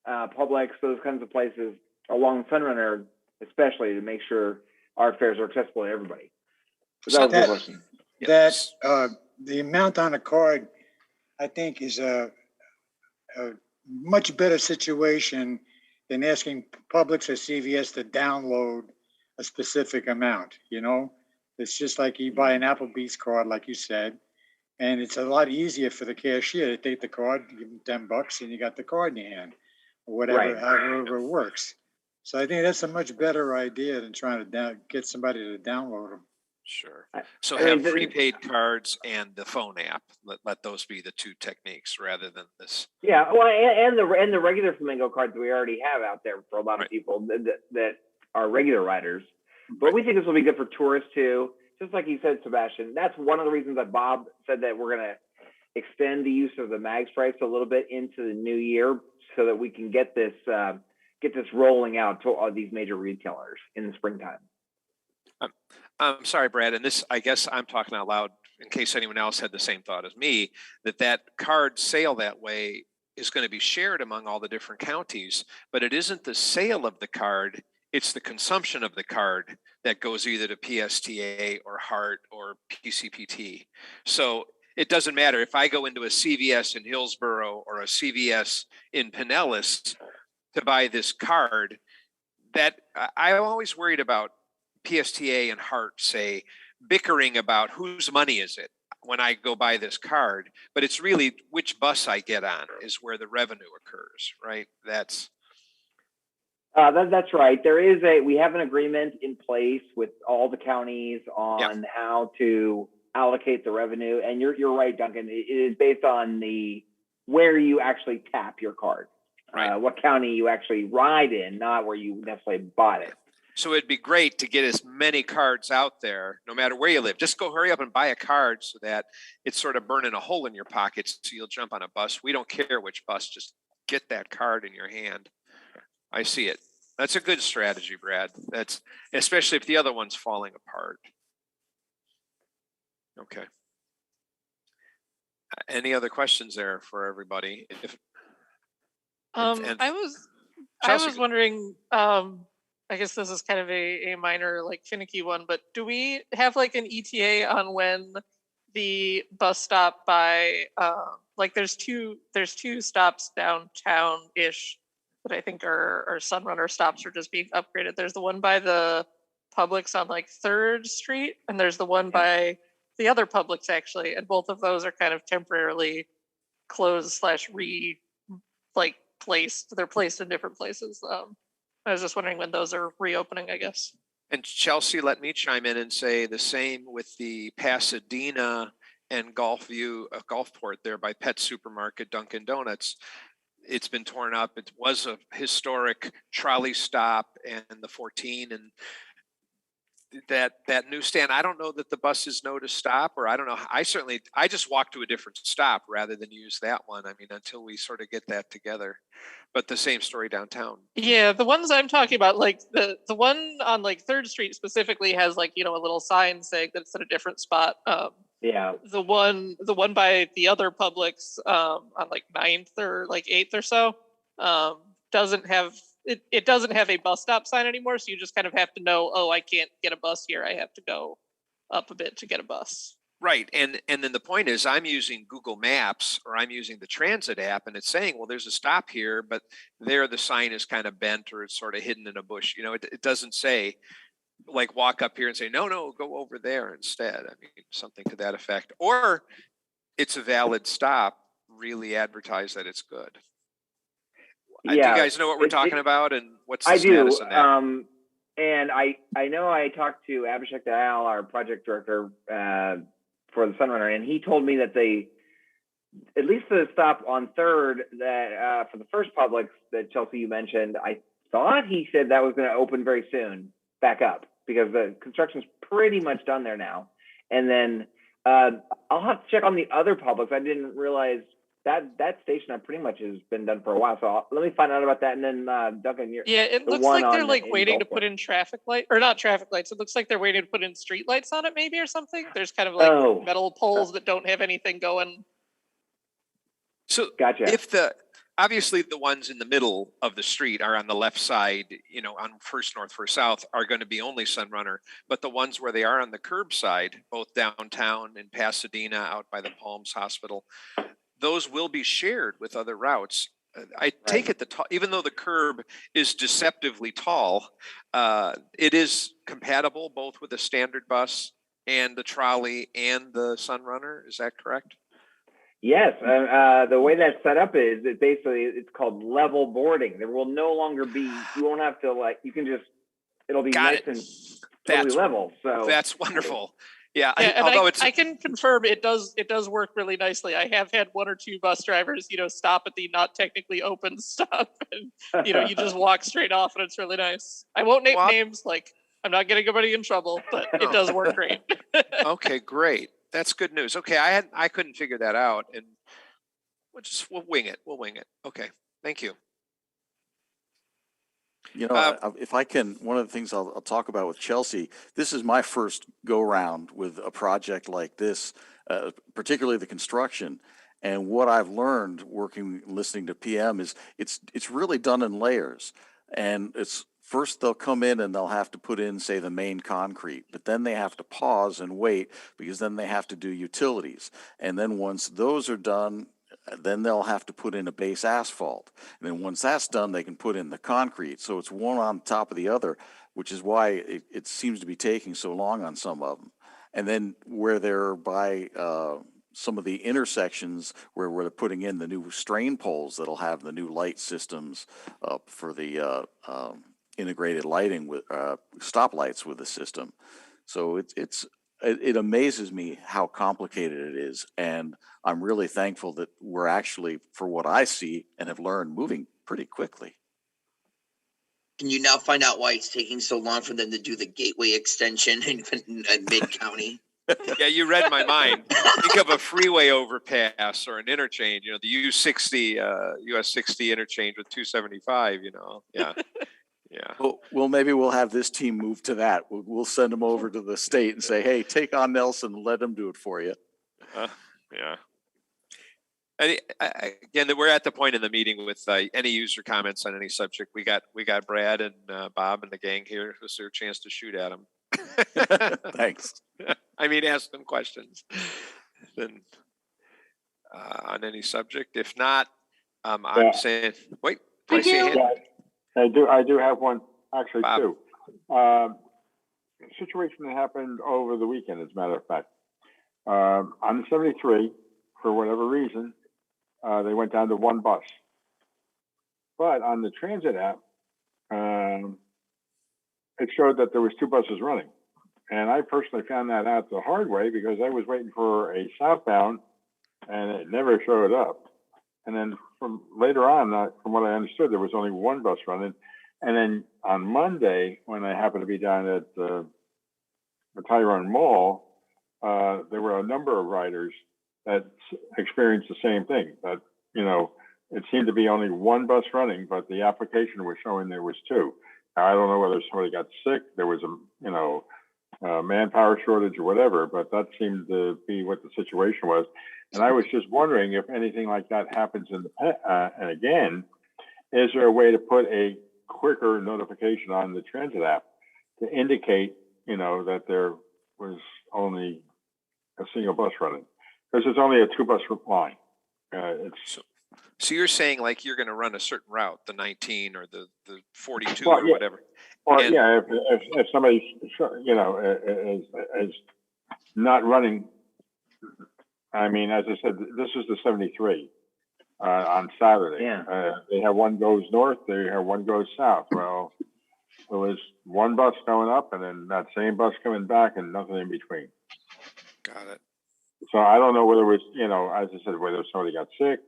those kinds of places along Sunrunner, especially to make sure our fares are accessible to everybody. So the amount on a card, I think, is a much better situation than asking Publix or CVS to download a specific amount. You know, it's just like you buy an Applebee's card, like you said, and it's a lot easier for the cashier to take the card, give them $10, and you got the card in your hand, or whatever, right. However it works. So I think that's a much better idea than trying to get somebody to download them. Sure. So have prepaid cards and the phone app. Let those be the two techniques rather than this. Yeah, well, and the regular Flamingo cards we already have out there for a lot of people that are regular riders. But we think this will be good for tourists too. Just like you said, Sebastian, that's one of the reasons that Bob said that we're going to extend the use of the mag stripes a little bit into the new year so that we can get this rolling out to all these major retailers in the springtime. I'm sorry, Brad, and this, I guess I'm talking out loud in case anyone else had the same thought as me, that card sale that way is going to be shared among all the different counties, but it isn't the sale of the card, it's the consumption of the card that goes either to PSTA or HART or PCPT. So it doesn't matter if I go into a CVS in Hillsborough or a CVS in Pinellas to buy this card, that I'm always worried about PSTA and HART say bickering about whose money is it when I go buy this card, but it's really which bus I get on is where the revenue occurs, right? That's right. We have an agreement in place with all the counties on how to allocate the revenue, and you're right, Duncan. It is based on where you actually tap your card. what county you actually ride in, not where you necessarily bought it. So it'd be great to get as many cards out there, no matter where you live. Just go hurry up and buy a card so that it's sort of burning a hole in your pocket so you'll jump on a bus. We don't care which bus, just get that card in your hand. I see it. That's a good strategy, Brad. That's especially if the other one's falling apart. Okay. Any other questions there for everybody? I was wondering, I guess this is kind of a minor, like, finicky one, but do we have like an ETA on when the bus stop by, like, there's two stops downtown-ish that I think are Sunrunner stops, or just being upgraded. There's the one by the Publix on like 3rd Street, and there's the one by the other Publix actually, and both of those are kind of temporarily closed / placed. They're placed in different places. I was just wondering when those are reopening, I guess. And Chelsea, let me chime in and say the same with the Pasadena and Gulfport there by Pet Supermarket, Dunkin' Donuts. It's been torn up. It was a historic trolley stop and the 14 and that newsstand. I don't know that the buses know to stop, or I don't know. I just walk to a different stop rather than use that one. I mean, until we sort of get that together. But the same story downtown. Yeah, the ones I'm talking about, like the one on like 3rd Street specifically has like, a little sign saying that it's at a different spot. Yeah. The one by the other Publix on like 9th or like 8th or so doesn't have it doesn't have a bus stop sign anymore, so you just kind of have to know, oh, I can't get a bus here. I have to go up a bit to get a bus. Right. And then the point is I'm using Google Maps or I'm using the transit app and it's saying, well, there's a stop here, but there the sign is kind of bent or it's sort of hidden in a bush. It doesn't say like walk up here and say, no, go over there instead. I mean, something to that effect. Or it's a valid stop, really advertise that it's good. Yeah, do you guys know what we're talking about and what's the status of that? And I know I talked to Abhishek Dayal, our project director for the Sunrunner, and he told me that at least the stop on 3rd that for the first Publix that Chelsea you mentioned, I thought he said that was going to open very soon back up because the construction's pretty much done there now. And then I'll have to check on the other Publix. I didn't realize that station pretty much has been done for a while. So let me find out about that. And then Duncan, it looks like they're like waiting to put in traffic light, or not traffic lights. It looks like they're waiting to put in street lights on it maybe or something. There's kind of like metal poles that don't have anything going. So gotcha. Obviously the ones in the middle of the street are on the left side, on First North, First South are going to be only Sunrunner, but the ones where they are on the curb side, both downtown in Pasadena out by the Palms Hospital, those will be shared with other routes. I take it even though the curb is deceptively tall, it is compatible both with the standard bus and the trolley and the Sunrunner. Is that correct? Yes. The way that's set up is it's called level boarding. There will no longer be, you won't have to you can just, it'll be nice and totally level. So that's wonderful. Yeah, I can confirm it does work really nicely. I have had one or two bus drivers, stop at the not technically open stop, and you just walk straight off, and it's really nice. I won't name names, I'm not getting anybody in trouble, but it does work great. Okay, great. That's good news. Okay, I couldn't figure that out, and we'll wing it. We'll wing it. Okay, thank you. If I can, one of the things I'll talk about with Chelsea, this is my first go round with a project like this, particularly the construction. And what I've learned listening to PM is it's really done in layers. And it's first they'll come in and they'll have to put in, say, the main concrete, but then they have to pause and wait because then they have to do utilities. And then once those are done, then they'll have to put in a base asphalt. And then once that's done, they can put in the concrete. So it's one on top of the other, which is why it seems to be taking so long on some of them. And then where they're by some of the intersections where they're putting in the new strain poles that'll have the new light systems for the integrated lighting with stoplights with the system. So it amazes me how complicated it is. And I'm really thankful that we're actually, for what I see and have learned, moving pretty quickly. Can you now find out why it's taking so long for them to do the gateway extension in mid-county? Yeah, you read my mind. Think of a freeway overpass or an interchange, the U60, US 60 interchange with 275, Yeah. Yeah. Well, maybe we'll have this team move to that. We'll send them over to the state and say, hey, take on Nelson and let them do it for you. Yeah. Again, we're at the point in the meeting with any user comments on any subject. We got Brad and Bob and the gang here. It was their chance to shoot at them. Thanks. I mean, ask them questions. Then on any subject. If not, I'm saying, wait. Do I see a hand? Yeah, I do have one, actually Bob. two. Situation that happened over the weekend, as a matter of fact. On the 73, for whatever reason, they went down to one bus. But on the transit app, it showed that there was two buses running. And I personally found that out the hard way because I was waiting for a southbound and it never showed up. And then from later on, from what I understood, there was only one bus running. And then on Monday, when I happened to be down at the Tyrone Mall, there were a number of riders that experienced the same thing. That, it seemed to be only one bus running, but the application was showing there was two. Now, I don't know whether somebody got sick, there was a manpower shortage or whatever, but that seemed to be what the situation was. And I was just wondering if anything like that happens in and again, is there a way to put a quicker notification on the transit app to indicate, that there was only a single bus running? Because it's only a two bus line. So you're saying like you're going to run a certain route, the 19 or the 42 Well, or yeah. whatever. Or if somebody is not running, I mean, as I said, this is the 73 on Saturday. Yeah. They have one goes north, they have one goes south. Well, there was one bus going up and then that same bus coming back and nothing in between. Got it. So I don't know whether it was, as I said, whether somebody got sick,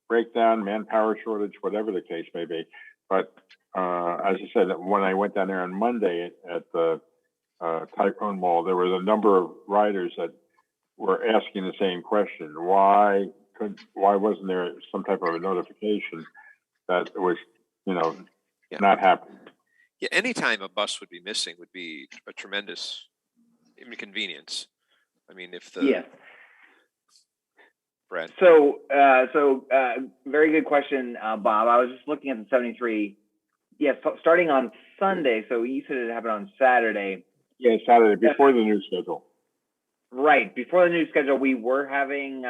breakdown, manpower shortage, whatever the case may be. But as I said, when I went down there on Monday at the Tyrone Mall, there was a number of riders that were asking the same question. Why wasn't there some type of a notification that it was, not happening? Yeah, anytime a bus would be missing would be a tremendous inconvenience. I mean, if the... Yeah. Brad. So, very good question, Bob. I was just looking at the 73. Yes, starting on Sunday. So you said it happened on Saturday. Yeah, Saturday before the new schedule. Right before the new schedule, we were having,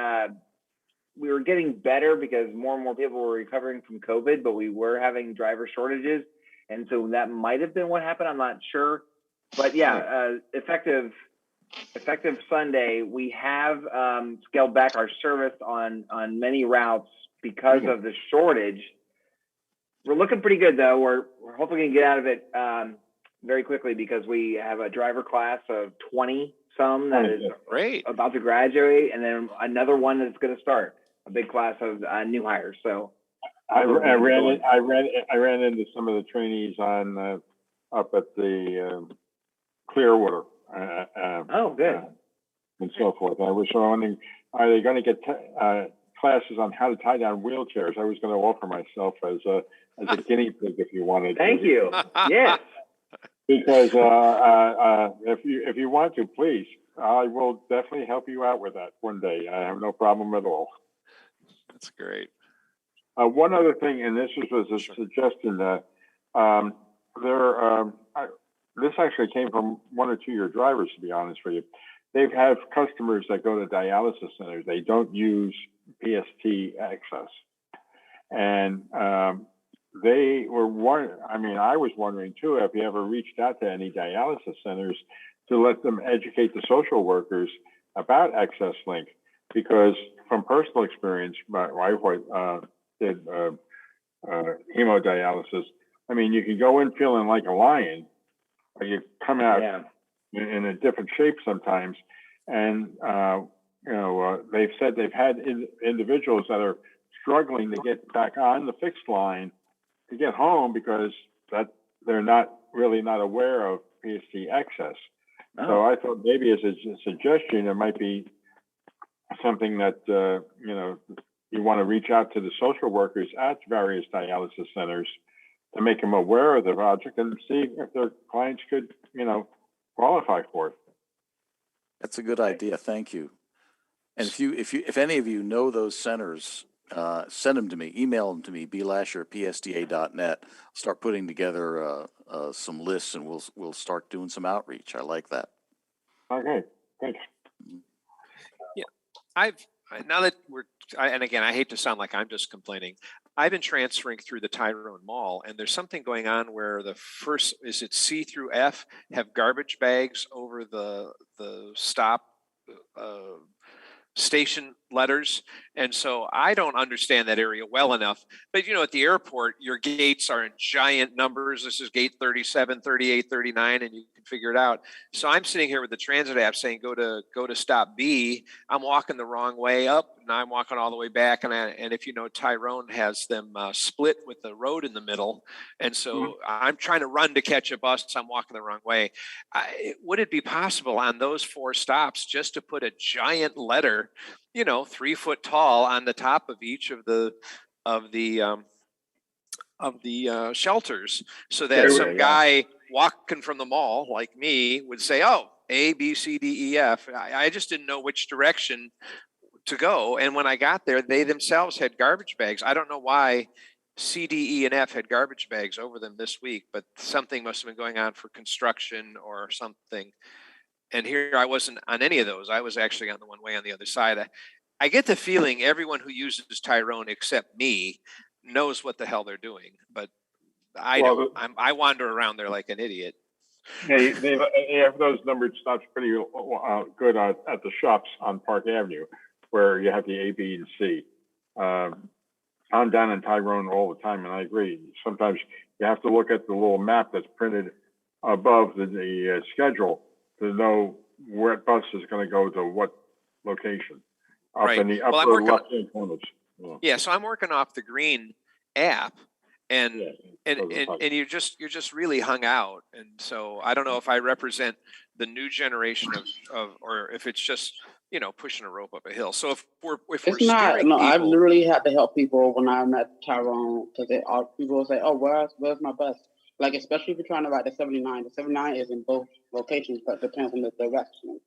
we were getting better because more and more people were recovering from COVID, but we were having driver shortages, and so that might have been what happened. I'm not sure, but yeah, effective Sunday, we have scaled back our service on many routes because of the shortage. We're looking pretty good though. We're hopefully gonna get out of it very quickly because we have a driver class of 20 some that is about to graduate, and then another one that's going to start, a big class of new hires. So I ran into some of the trainees on up at the Clearwater. Oh, good. And so forth. I was wondering, are they going to get classes on how to tie down wheelchairs? I was going to offer myself as a guinea pig if you wanted. Thank you. Yes. Because if you want to, please, I will definitely help you out with that one day. I have no problem at all. That's great. One other thing, and this was a suggestion that this actually came from one or two of your drivers, to be honest with you. They have customers that go to dialysis centers. They don't use PST access. And they were wondering, I was wondering too, if you ever reached out to any dialysis centers to let them educate the social workers about Access Link, because from personal experience, my wife did hemodialysis. You can go in feeling like a lion, or you come out in a different shape sometimes. And, they've said they've had individuals that are struggling to get back on the fixed line to get home because they're not aware of PST access. So I thought maybe as a suggestion, it might be something that, you want to reach out to the social workers at various dialysis centers to make them aware of the project and see if their clients could, qualify for it. That's a good idea. Thank you. And if any of you know those centers, send them to me, email them to me, blasher@psta.net. Start putting together some lists, and we'll start doing some outreach. I like that. Okay, thanks. Yeah, now that and again, I hate to sound like I'm just complaining. I've been transferring through the Tyrone Mall, and there's something going on where the first, is it C through F, have garbage bags over the stop station letters. And so I don't understand that area well enough, but at the airport, your gates are in giant numbers. This is gate 37, 38, 39, and you can figure it out. So I'm sitting here with the transit app saying, go to stop B. I'm walking the wrong way up, and I'm walking all the way back. And if Tyrone has them split with the road in the middle. And so I'm trying to run to catch a bus. I'm walking the wrong way. Would it be possible on those 4 stops just to put a giant letter, 3 foot tall on the top of each of the shelters, so that some guy walking from the mall like me would say, "Oh, A, B, C, D, E, F." I just didn't know which direction to go. And when I got there, they themselves had garbage bags. I don't know why C, D, E, and F had garbage bags over them this week, but something must have been going on for construction or something. And here I wasn't on any of those. I was actually on the one way on the other side. I get the feeling everyone who uses Tyrone except me knows what the hell they're doing, but I don't. I wander around there like an idiot. They have those numbered stops pretty good at the shops on Park Avenue, where you have the A, B, and C. I'm down in Tyrone all the time, and I agree. Sometimes you have to look at the little map that's printed above the schedule to know what bus is going to go to what location. Up in the upper left-hand corners. Yeah, so I'm working off the green app, and you're just really hung out. And so I don't know if I represent the new generation of or if it's just pushing a rope up a hill. So if we're steering people, I literally had to help people when I'm at Tyrone, because people will say, "Oh, where's my bus?" Like, especially if you're trying to ride the 79. The 79 is in both locations, but depends on the direction.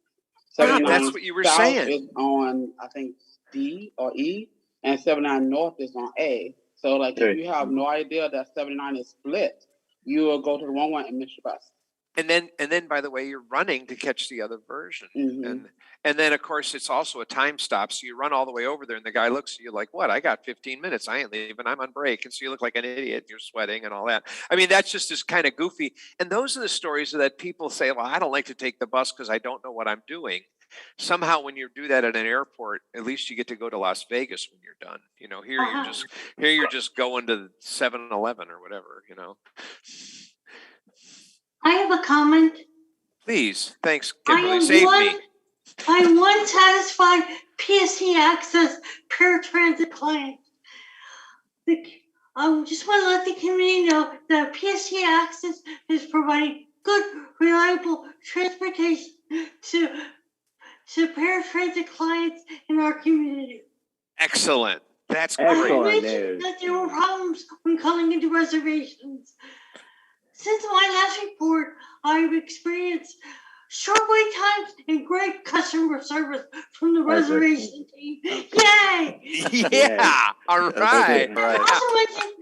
79 that's what you were South saying. Is on, I think, D or E, and 79 North is on A. So, like, if you have no idea that 79 is split, you will go to the wrong one and miss your bus. And then, by the way, you're running to catch the other version. And then, of course, it's also a time stop. So you run all the way over there, and the guy looks at you like, "What? I got 15 minutes. I ain't leaving. I'm on break." And so you look like an idiot. You're sweating and all that. I mean, that's just as kind of goofy. And those are the stories that people say, "Well, I don't like to take the bus because I don't know what I'm doing." Somehow, when you do that at an airport, at least you get to go to Las Vegas when you're done. Here you're just going to 7-Eleven or whatever. I have a comment. Please, thanks, Kimberly. Save me. I am one satisfied PSC access paratransit client. I just want to let the community know that PSC access is providing good, reliable transportation to paratransit clients in our community. Excellent. That's great. I mentioned that there were problems when calling into reservations. Since my last report, I've experienced short wait times and great customer service from the reservation team. Yay! Yeah. All right. I also mentioned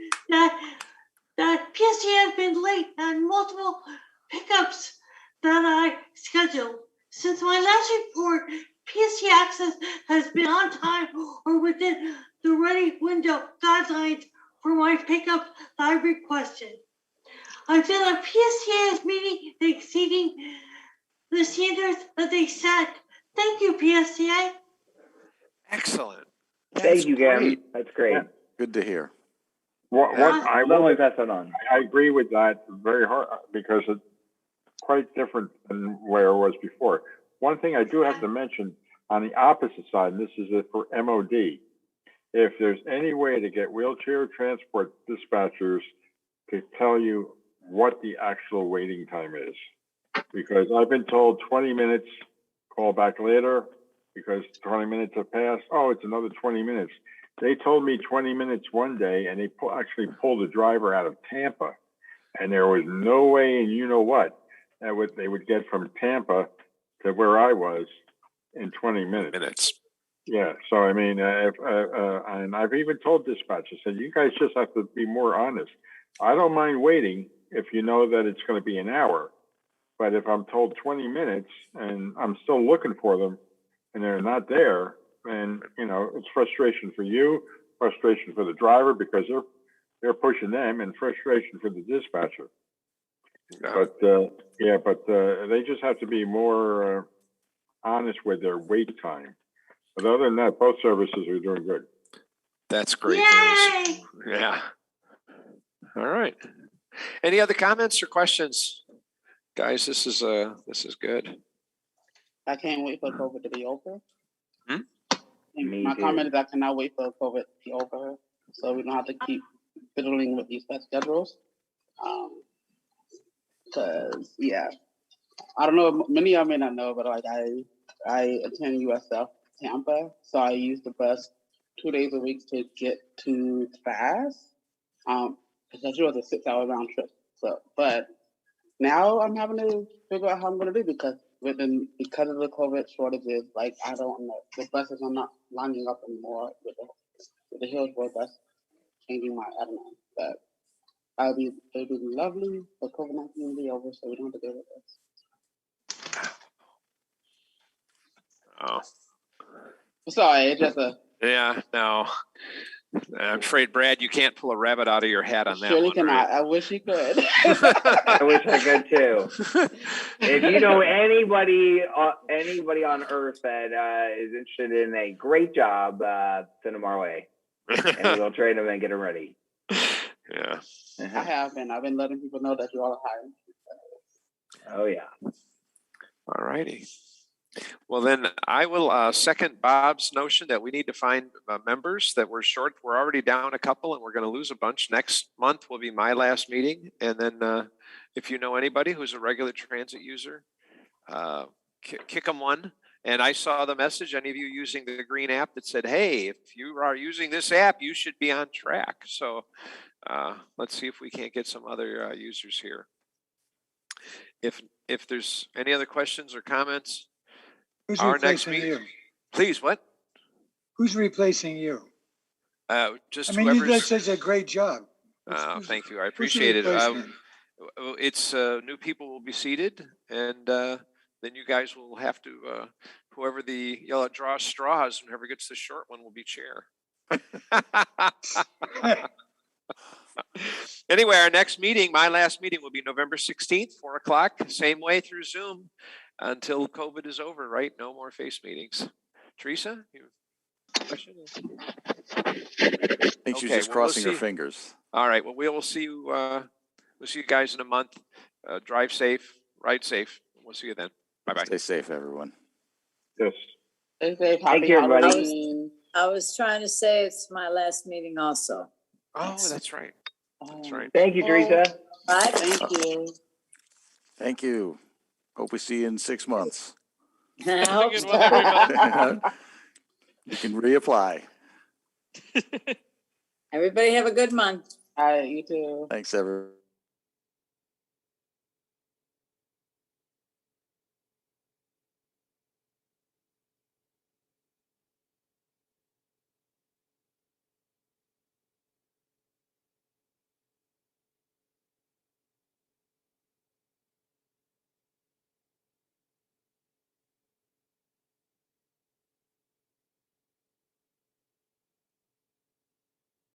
that PSC has been late on multiple pickups that I scheduled. Since my last report, PSC access has been on time or within the ready window guidelines for my pickup that I requested. I feel that PSTA is meeting and exceeding the standards that they set. Thank you, PSTA. Excellent. Thank you, Gavin. That's great. Yeah. Good to hear. I agree with that very hard because it's quite different than where it was before. One thing I do have to mention on the opposite side, and this is it for MOD, if there's any way to get wheelchair transport dispatchers to tell you what the actual waiting time is. Because I've been told 20 minutes, call back later, because 20 minutes have passed. Oh, it's another 20 minutes. They told me 20 minutes one day, and they actually pulled the driver out of Tampa. And there was no way, and you know what, they would get from Tampa to where I was in 20 minutes. Yeah, so I mean, and I've even told dispatch, I said, you guys just have to be more honest. I don't mind waiting if you know that it's going to be an hour. But if I'm told 20 minutes and I'm still looking for them and they're not there, then, you know, it's frustration for you, frustration for the driver because they're pushing them, and frustration for the dispatcher. But they just have to be more honest with their wait time. But other than that, both services are doing good. That's great news. Yeah. All right. Any other comments or questions? Guys, this is good. I can't wait for COVID to be over. Me My comment is I cannot wait for COVID to be over, so we don't have to keep fiddling with these schedules. Because I don't know, many of you may not know, but like I attend USF Tampa, so I use the bus 2 days a week to get to class. Because it was a 6-hour round trip. So, but now I'm having to figure out how I'm going to do because of the COVID shortages. Like I don't know, the buses are not lining up anymore with the Hillsborough bus changing I don't know, but it'd be lovely for COVID-19 to be over, so we don't have to deal with this. Oh, sorry, it's just no. I'm afraid, Brad, you can't pull a rabbit out of your hat on that surely one. Cannot. Right? I wish you could. I wish I could too. If you know anybody on Earth that is interested in a great job, send them our way, and we'll train them and get them ready. Yeah, I have been. I've been letting people know that you all are hiring. Oh yeah. All righty. Well, then I will second Bob's notion that we need to find members that we're short. We're already down a couple and we're going to lose a bunch. Next month will be my last meeting. And then if you know anybody who's a regular transit user, kick them one. And I saw the message, any of you using the green app that said, hey, if you are using this app, you should be on track. So let's see if we can't get some other users here. If there's any other questions or comments, Who's our next replacing meeting. you? Please, what? Who's replacing you? Just I mean, you did whoever's. such a great job. Thank you. I appreciate it. replacement? It's new people will be seated, and then you guys will have to. Whoever draws straws, whoever gets the short one will be chair. Anyway, our next meeting, my last meeting, will be November 16th, 4:00. Same way through Zoom until COVID is over. Right? No more face meetings. Teresa, question? I think she's just crossing her fingers. All right. Well, we'll see you. We'll see you guys in a month. Drive safe, ride safe. We'll see you then. Bye-bye. Stay safe, everyone. Yes. Stay safe. Thank you, everybody. I was trying to say it's my last meeting also. Oh, that's right. That's right. Thank you, Teresa. Bye. Thank you. Thank you. Hope we see you in 6 months. I hope Good so. one, everybody. You can reapply. Everybody have a good month. All right, you too. Thanks, everyone.